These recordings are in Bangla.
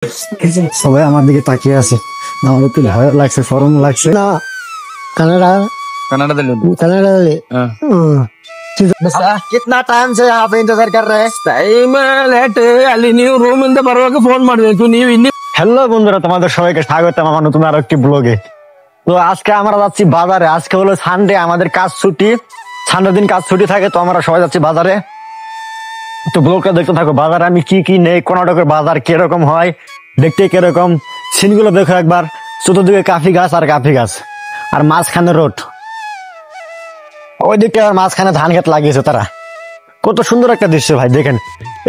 সবাই আমার দিকে তাকিয়ে আছে। আমার একটু ভয় লাগছে, শরম লাগছে। ना कनाडा कनाडा दिल्ली कनाडा ले कितना टाइम से यहाँ पे इंतजार कर रहे हैं? ಟೈಮ್ ಲೇಟ್ ಅಲ್ಲಿ ನೀವು ರೂಮ್ ಇಂದ ಬರುವಾಗ ಫೋನ್ ಮಾಡ್ಬೇಕು ನೀವು ಇಲ್ಲಿ হ্যালো বন্ধুরা, তোমাদের সবাইকে স্বাগতম আমার নতুন আরো একটি ব্লগে। তো আজকে আমরা যাচ্ছি বাজারে। আজকে হলো সানডে, আমাদের কাজ ছুটি। সানডে দিন কাজ ছুটি থাকে, তো আমরা সবাই যাচ্ছি বাজারে। তো ব্লগটা দেখতে থাকো। বাজারে আমি কি কি নেই, কর্ণাটকের বাজার কিরকম হয়, দেখতে কিরকম, সিনগুলো দেখো একবার। চতুর্দিকে কাফি গাছ আর কাফি গাছ, আর মাঝখানে রোড। ওই দিকটা আর মাঝখানে ধান ক্ষেত লাগিয়েছে তারা। কত সুন্দর একটা দৃশ্য ভাই, দেখেন।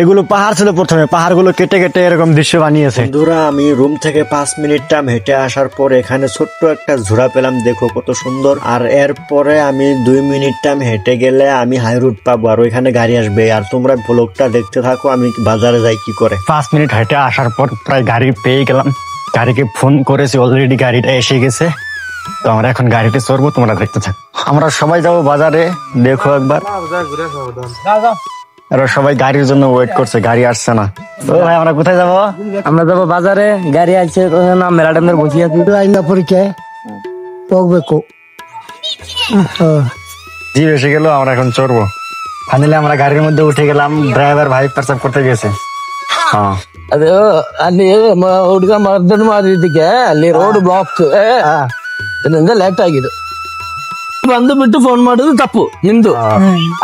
এগুলো পাহাড় ছিল প্রথমে, পাহাড়গুলো কেটে কেটে এরকম দৃশ্য বানিয়েছে। বন্ধুরা, আমি রুম থেকে 5 মিনিট টাইম হেঁটে আসার পর এখানে ছোট্ট একটা ঝোড়া পেলাম, দেখো কত সুন্দর। আর এরপরে আমি 2 মিনিট টাইম হেঁটে গেলে আমি হাই রোড পাবো, আর ওইখানে গাড়ি আসবে। আর তোমরা ব্লগটা দেখতে থাকো আমি বাজারে যাই কি করে। 5 মিনিট হেঁটে আসার পর প্রায় গাড়ি পেয়ে গেলাম। গাড়িকে ফোন করেছি, অলরেডি গাড়িটা এসে গেছে। তো আমরা এখন গাড়িতে চড়বো, তোমরা দেখতে থাকো। আমরা সবাই যাবো বাজারে, দেখো একবার। আর সবাই গাড়ির জন্য ওয়েট করছে, গাড়ি আসছে না। ও ভাই, আমরা কোথায় যাবো? আমরা যাবো বাজারে, গাড়ি আছে না মেলা টাইমের বসে আছি। आइंदा परीक्षा ಹೋಗ್ಬೇಕು জি এসে গেল, আমরা এখন চড়বো। ফাইনালি আমরা গাড়ির মধ্যে উঠে গেলাম। ড্রাইভার ভাই প্রস্তাব করতে গেছে। হ্যাঁ, ಅದು ಅಲ್ಲಿ ಹುಡುಗ ಮರ್ದನ್ ಮಾಡಿದ್ದಕ್ಕೆ ಅಲ್ಲಿ ರೋಡ್ ಬ್ಲಾಕ್ ಇದರಿಂದ ಲೇಟ್ ಆಗಿದೆ. ಬಂದು ಬಿಟ್ಟು ಫೋನ್ ಮಾಡೋದು ತಪ್ಪು ನಿಮ್ದು,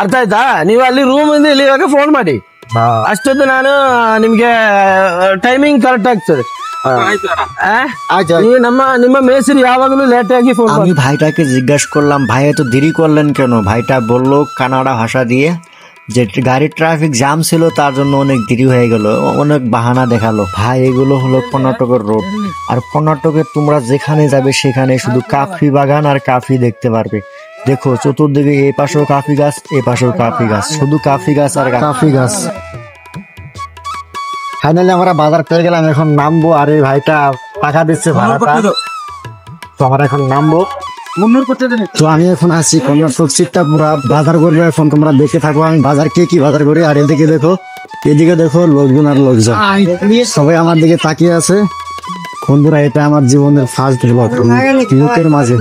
ಅರ್ಥ ಆಯ್ತಾ? ನೀವು ಅಲ್ಲಿ ರೂಮ್ ಇಂದ ಇಲ್ಲಿವಾಗ ಫೋನ್ ಮಾಡಿ, ಅಷ್ಟೊತ್ತು ನಾನು ನಿಮ್ಗೆ ಟೈಮಿಂಗ್ ಕರೆಕ್ಟ್ ಆಗ್ತದೆ. ನೀವು ನಿಮ್ಮ ಮೇಸ್ತ್ರಿ ಯಾವಾಗಲೂ ಲೇಟ್ ಆಗಿ ಫೋನ್ আমি ভাইটাকে জিজ্ঞাসা করলাম, ভাই এত দেরি করলেন কেন? ভাইটা বললো কানাডা ভাষা দিয়ে যে গাড়ির ট্রাফিক জ্যাম ছিল, তার জন্য অনেক দেরি হয়ে গেল, অনেক বাহানা দেখালো। ভাই, এগুলো হলো কর্ণাটকের রোড। আর কর্ণাটকে তোমরা যেখানে যাবে সেখানে শুধু কাফি বাগান আর কাফি দেখতে পারবে। দেখো চতুর্দিকে, এই পাশেও কাফি গাছ, এই পাশেও কাফি গাছ, শুধু কাফি গাছ আর কাফি গাছ। ফাইনালি আমরা বাজার পেয়ে গেলাম, এখন নামবো। আর এই ভাইটা টাকা দিচ্ছে ভাড়াটা, তো আমরা এখন নামবো। তো আমি এখন আছি কর্ণাটক সিটটা পুরা বাজার করবো। এখন তোমরা দেখে থাকো আমি বাজার কি বাজার করি। আর এদিকে দেখো, এদিকে দেখো লোকজন আর লোকজন, সবাই আমার দিকে তাকিয়ে আছে। বন্ধুরা, এটা আমার জীবনের ফার্স্ট ব্লগ। লোকের মাঝে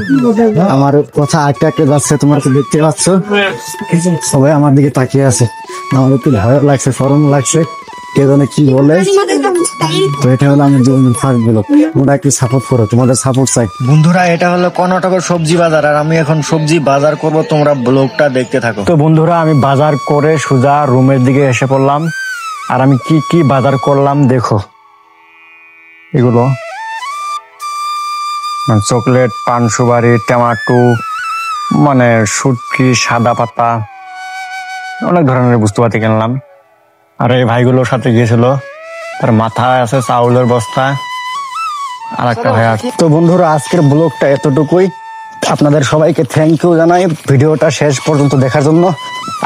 আমার কথা আটকে আটকে যাচ্ছে, তোমরা তো দেখতে পাচ্ছ। সবাই আমার দিকে তাকিয়ে আছে। আমার একটু ভয় লাগছে, শরম লাগছে, কে জানে কি বলে। তো এটা হলো আমার জীবনের ফার্স্ট ব্লগ। তোমরা একটু সাপোর্ট করো, তোমাদের সাপোর্ট চাই। বন্ধুরা, এটা হলো কর্ণাটকের সবজি বাজার, আর আমি এখন সবজি বাজার করব, তোমরা ব্লগটা দেখতে থাকো। তো বন্ধুরা, আমি বাজার করে সোজা রুমের দিকে এসে পড়লাম। আর আমি কি কি বাজার করলাম দেখো। এগুলো চকলেট, পান সুপারি, টমেটো, মানে শুটকি, সাদা পাতা, অনেক ধরনের বস্তুপাতি কিনলাম। আর এই ভাইগুলোর সাথে গিয়েছিল, তার মাথায় আছে চাউলের বস্তা, আর একটা ভাই আছে। তো বন্ধুরা, আজকের ব্লগটা এতটুকুই। আপনাদের সবাইকে থ্যাংক ইউ জানাই ভিডিওটা শেষ পর্যন্ত দেখার জন্য।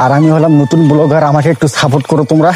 আর আমি হলাম নতুন ব্লগার, আমাকে একটু সাপোর্ট করো তোমরা।